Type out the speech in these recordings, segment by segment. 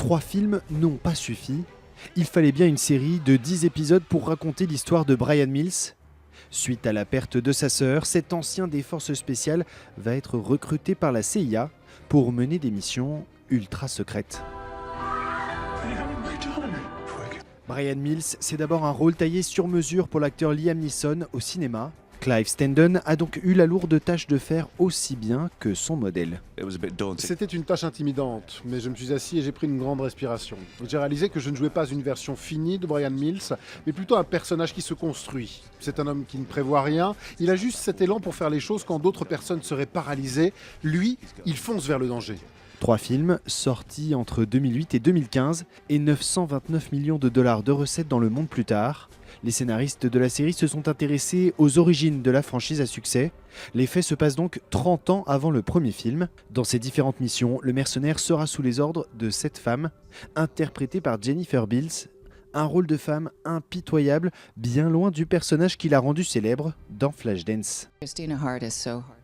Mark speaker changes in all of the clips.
Speaker 1: 3 films n'ont pas suffi. Il fallait bien une série de 10 épisodes pour raconter l'histoire de Bryan Mills. Suite à la perte de sa sœur, cet ancien des forces spéciales va être recruté par la CIA pour mener des missions ultra secrètes. Bryan Mills, c'est d'abord un rôle taillé sur mesure pour l'acteur Liam Neeson au cinéma. Clive Standen a donc eu la lourde tâche de faire aussi bien que son modèle.
Speaker 2: C'était une tâche intimidante, mais je me suis assis et j'ai pris une grande respiration. J'ai réalisé que je ne jouais pas une version finie de Bryan Mills, mais plutôt un personnage qui se construit. C'est un homme qui ne prévoit rien, il a juste cet élan pour faire les choses quand d'autres personnes seraient paralysées. Lui, il fonce vers le danger.
Speaker 1: 3 films sortis entre 2008 et 2015 et 929 millions de dollars de recettes dans le monde plus tard. Les scénaristes de la série se sont intéressés aux origines de la franchise à succès. Les faits se passent donc 30 ans avant le premier film. Dans ses différentes missions, le mercenaire sera sous les ordres de 7 femmes, interprétées par Jennifer Beals. Un rôle de femme impitoyable, bien loin du personnage qui l'a rendu célèbre dans Flashdance.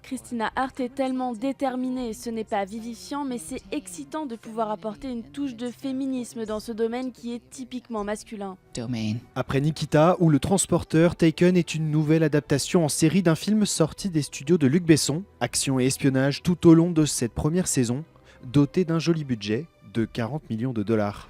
Speaker 3: Christina Hart est tellement déterminée, ce n'est pas vivifiant, mais c'est excitant de pouvoir apporter une touche de féminisme dans ce domaine qui est typiquement masculin.
Speaker 1: Après Nikita, où le transporteur Taken est une nouvelle adaptation en série d'un film sorti des studios de Luc Besson, action et espionnage tout au long de cette première saison, doté d'un joli budget de 40 millions de dollars.